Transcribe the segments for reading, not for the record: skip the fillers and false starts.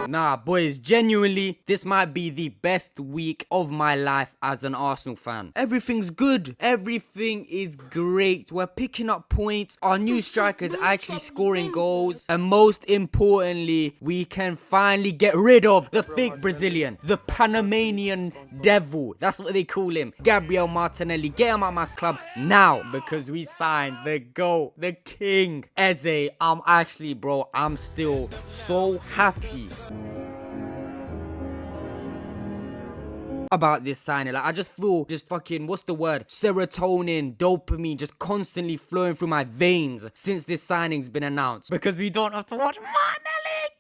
Nah, boys, genuinely, this might be the best week of my life as an Arsenal fan. Everything's good. Everything is great. We're picking up points. Our new striker's actually scoring goals. And most importantly, we can finally get rid of the fake Brazilian, the Panamanian devil. That's what they call him. Gabriel Martinelli. Get him out of my club now, because we signed the GOAT, the king, Eze. I'm still so happy about this signing. Like, I just feel just fucking, what's the word? Serotonin, dopamine just constantly flowing through my veins since this signing's been announced. Because we don't have to watch Martinelli.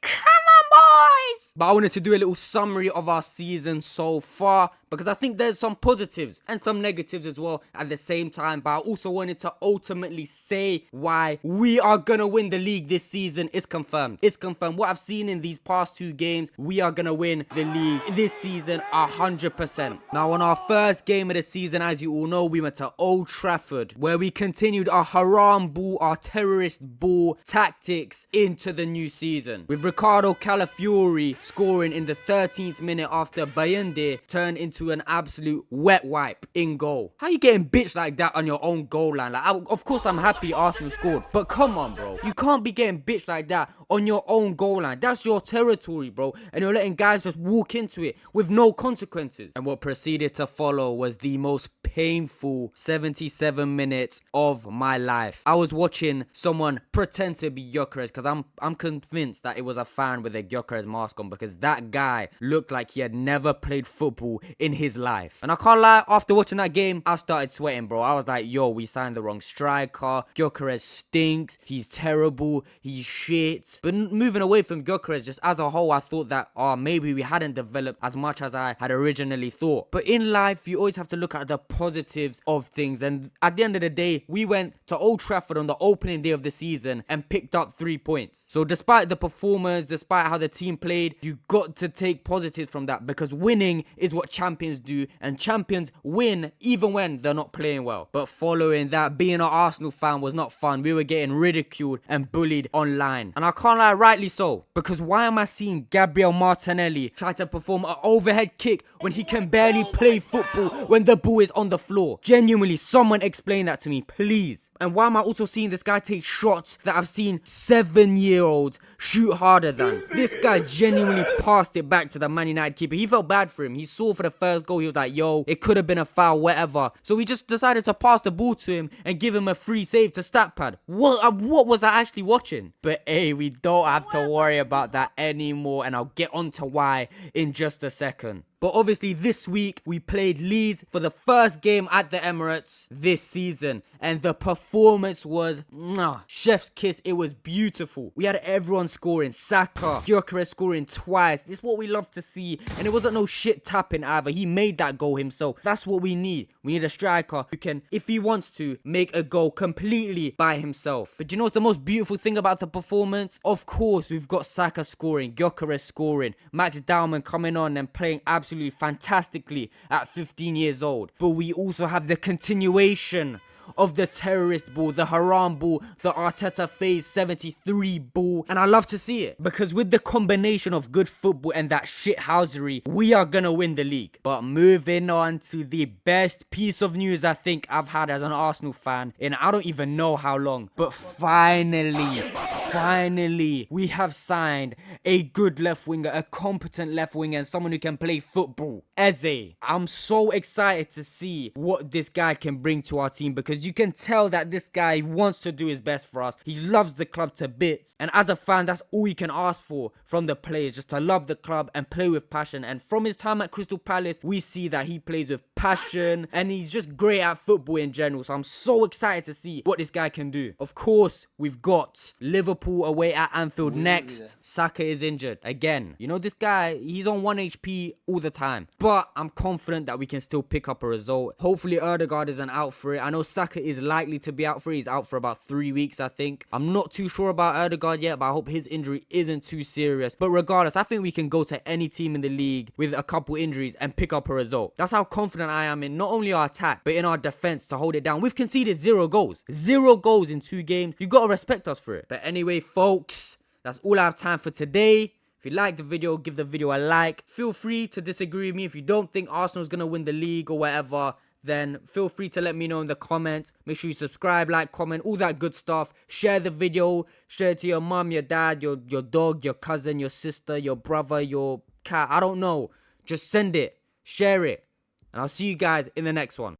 Come on, boys! But I wanted to do a little summary of our season so far, because I think there's some positives and some negatives as well at the same time. But I also wanted to ultimately say why we are gonna win the league this season. It's confirmed. It's confirmed. What I've seen in these past 2 games, we are gonna win the league this season 100%. Now, on our first game of the season, as you all know, we went to Old Trafford, where we continued our haram ball, our terrorist ball tactics into the new season, with Ricardo Calafiori scoring in the 13th minute after Bayende turned into an absolute wet wipe in goal. How you getting bitched like that on your own goal line? Like, of course I'm happy Arsenal scored, but come on, bro. You can't be getting bitched like that on your own goal line. That's your territory, bro. And you're letting guys just walk into it with no consequences. And what proceeded to follow was the most painful 77 minutes of my life. I was watching someone pretend to be Gyokores, because I'm convinced that it was a fan with a Gyokores mask on, because that guy looked like he had never played football in his life. And I can't lie, after watching that game, I started sweating, bro. I was like, yo, we signed the wrong striker. Gyokores stinks. He's terrible. He's shit. But moving away from Gyokores, just as a whole, I thought that, maybe we hadn't developed as much as I had originally thought. But in life, you always have to look at the positives of things. And at the end of the day, we went to Old Trafford on the opening day of the season and picked up 3 points. So despite the performance, despite how the team played, you got to take positives from that, because winning is what champions do, and champions win even when they're not playing well. But following that, being an Arsenal fan was not fun. We were getting ridiculed and bullied online, and I can't lie, rightly so, because why am I seeing Gabriel Martinelli try to perform an overhead kick when he can barely play football when the ball is on the floor? Genuinely, someone explain that to me, please. And why am I also seeing this guy take shots that I've seen 7-year-olds shoot harder than? This guy genuinely passed it back to the Man United keeper. He felt bad for him. He saw for the first goal, he was like, yo, it could have been a foul, whatever. So we just decided to pass the ball to him and give him a free save to stat pad. What was I actually watching? But hey, we don't have to worry about that anymore, and I'll get on to why in just a second. But obviously this week we played Leeds for the first game at the Emirates this season, and the performance was chef's kiss. It was beautiful. We had everyone scoring. Saka, Gyokores scoring twice. This is what we love to see, and it wasn't no shit tapping either. He made that goal himself. That's what we need. We need a striker who can, if he wants to, make a goal completely by himself. But you know what's the most beautiful thing about the performance? Of course, we've got Saka scoring, Gyokores scoring, Max Dowman coming on and playing absolutely fantastically at 15 years old. But we also have the continuation of the terrorist ball, the haram ball, the Arteta phase 73 ball, and I love to see it, because with the combination of good football and that shithousery, we are gonna win the league. But moving on to the best piece of news I think I've had as an Arsenal fan in I don't even know how long, but finally, we have signed a good left winger, a competent left winger, and someone who can play football. Eze. I'm so excited to see what this guy can bring to our team, because you can tell that this guy wants to do his best for us. He loves the club to bits, and as a fan, that's all you can ask for from the players, just to love the club and play with passion. And from his time at Crystal Palace, we see that he plays with passion, and he's just great at football in general. So I'm so excited to see what this guy can do. Of course, we've got Liverpool away at Anfield next. Saka is injured again. You know, this guy, he's on 1 HP all the time, but I'm confident that we can still pick up a result. Hopefully Odegaard isn't out for it. I know Saka is likely to be out for it. He's out for about 3 weeks, I think. I'm not too sure about Odegaard yet, but I hope his injury isn't too serious. But regardless, I think we can go to any team in the league with a couple injuries and pick up a result. That's how confident I am in not only our attack, but in our defense to hold it down. We've conceded 0 goals. 0 goals in 2 games. You gotta respect us for it. But anyway, folks, that's all I have time for today. If you like the video, give the video a like. Feel free to disagree with me. If you don't think Arsenal's going to win the league or whatever, then feel free to let me know in the comments. Make sure you subscribe, like, comment, all that good stuff. Share the video. Share it to your mum, your dad, your dog, your cousin, your sister, your brother, your cat. I don't know. Just send it. Share it. And I'll see you guys in the next one.